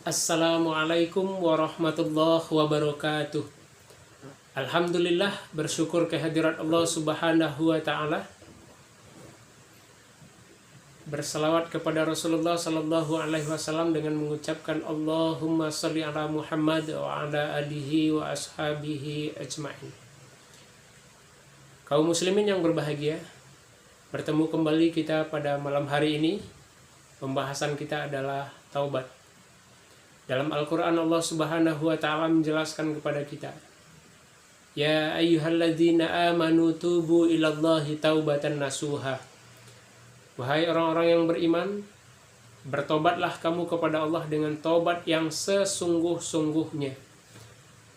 Assalamualaikum warahmatullahi wabarakatuh. Alhamdulillah, bersyukur kehadirat Allah Subhanahu wa Ta'ala. Berselawat kepada Rasulullah Sallallahu Alaihi Wasallam dengan mengucapkan Allahumma salli ala Muhammad wa ala alihi wa ashabihi ajma'in. Kaum muslimin yang berbahagia, bertemu kembali kita pada malam hari ini. Pembahasan kita adalah taubat. Dalam Al-Quran Allah Subhanahu wa Ta'ala menjelaskan kepada kita, Ya ayyuhalladzina amanu tubu ilallahi taubatan nasuha. Wahai orang-orang yang beriman, bertobatlah kamu kepada Allah dengan taubat yang sesungguh-sungguhnya.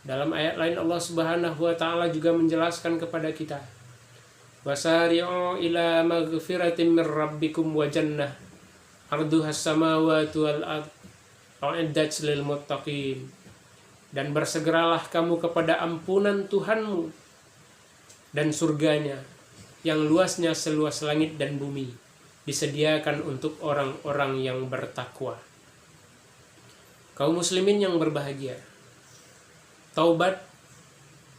Dalam ayat lain Allah Subhanahu wa Ta'ala juga menjelaskan kepada kita, Wasari'u ila maghfiratin min rabbikum wa jannah arduhas samawati wal ardh u'iddat lil muttaqin. Dan bersegeralah kamu kepada ampunan Tuhanmu dan surganya yang luasnya seluas langit dan bumi, disediakan untuk orang-orang yang bertakwa. Kaum muslimin yang berbahagia, taubat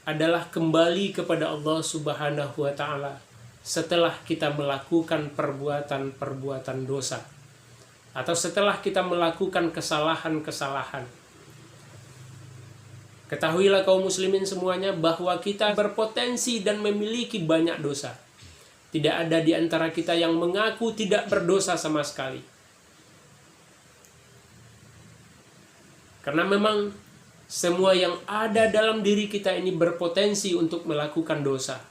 adalah kembali kepada Allah Subhanahu wa Ta'ala setelah kita melakukan perbuatan-perbuatan dosa, atau setelah kita melakukan kesalahan-kesalahan. Ketahuilah kaum muslimin semuanya bahwa kita berpotensi dan memiliki banyak dosa. Tidak ada di antara kita yang mengaku tidak berdosa sama sekali. Karena memang semua yang ada dalam diri kita ini berpotensi untuk melakukan dosa.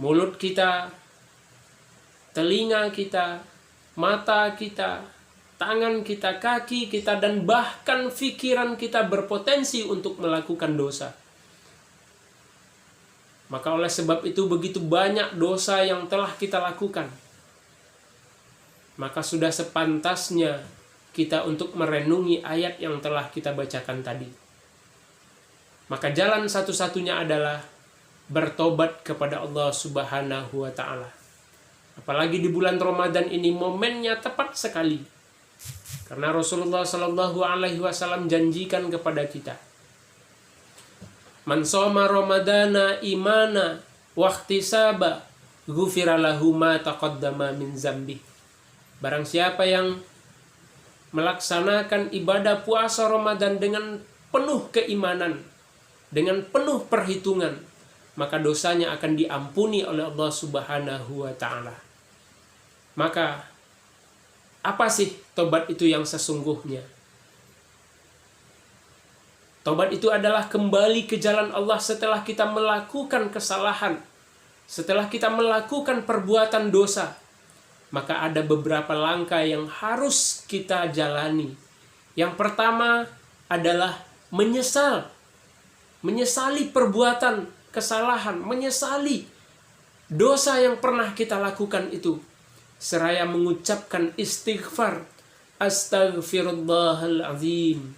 Mulut kita, telinga kita, mata kita, tangan kita, kaki kita, dan bahkan pikiran kita berpotensi untuk melakukan dosa. Maka oleh sebab itu begitu banyak dosa yang telah kita lakukan. Maka sudah sepantasnya kita untuk merenungi ayat yang telah kita bacakan tadi. Maka jalan satu-satunya adalah bertobat kepada Allah Subhanahu wa Ta'ala. Apalagi di bulan Ramadan ini momennya tepat sekali. Karena Rasulullah Sallallahu Alaihi Wasallam janjikan kepada kita, Man shoma Ramadana imana wahtisaba ghufira lahu ma taqaddama min zambi. Barang siapa yang melaksanakan ibadah puasa Ramadan dengan penuh keimanan, dengan penuh perhitungan, maka dosanya akan diampuni oleh Allah Subhanahu wa Ta'ala. Maka apa sih tobat itu yang sesungguhnya? Tobat itu adalah kembali ke jalan Allah setelah kita melakukan kesalahan, setelah kita melakukan perbuatan dosa. Maka ada beberapa langkah yang harus kita jalani. Yang pertama adalah menyesali perbuatan kesalahan, menyesali dosa yang pernah kita lakukan itu, seraya mengucapkan istighfar, Astaghfirullahaladzim.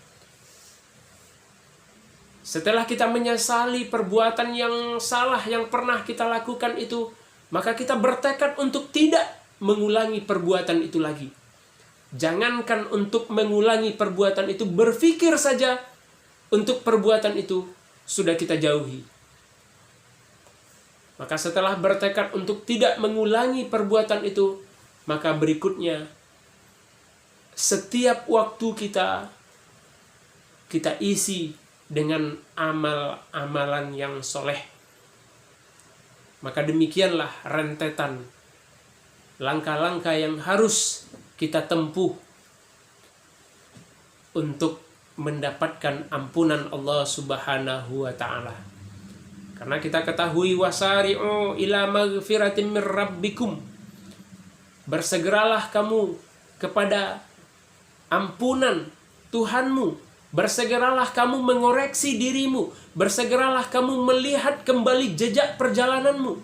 Setelah kita menyesali perbuatan yang salah yang pernah kita lakukan itu, maka kita bertekad untuk tidak mengulangi perbuatan itu lagi. Jangankan untuk mengulangi perbuatan itu, berpikir saja untuk perbuatan itu sudah kita jauhi. Maka setelah bertekad untuk tidak mengulangi perbuatan itu, maka berikutnya, setiap waktu kita isi dengan amal-amalan yang soleh. Maka demikianlah rentetan langkah-langkah yang harus kita tempuh untuk mendapatkan ampunan Allah Subhanahu wa Ta'ala. Karena kita ketahui, wasari'u ila maghfiratin min rabbikum. Bersegeralah kamu kepada ampunan Tuhanmu. Bersegeralah kamu mengoreksi dirimu. Bersegeralah kamu melihat kembali jejak perjalananmu.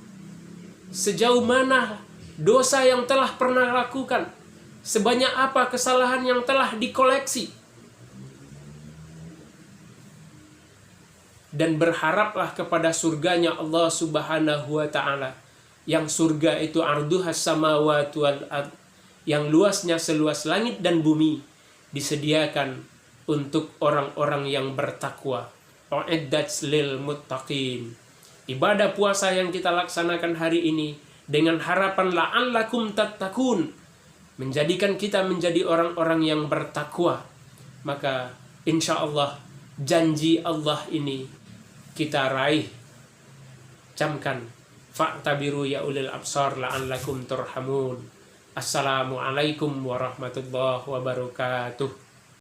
Sejauh mana dosa yang telah pernah lakukan. Sebanyak apa kesalahan yang telah dikoleksi. Dan berharaplah kepada surganya Allah Subhanahu wa Ta'ala. Yang surga itu arduhas samawati wal ardh, yang luasnya seluas langit dan bumi, disediakan untuk orang-orang yang bertakwa. Uiddat lil muttaqin. Ibadah puasa yang kita laksanakan hari ini dengan harapan la'allakum tattaqun, menjadikan kita menjadi orang-orang yang bertakwa. Maka insya Allah janji Allah ini kita raih. Camkan, fa'tabiru ya ulil absar la'allakum turhamun. Assalamualaikum warahmatullahi wabarakatuh.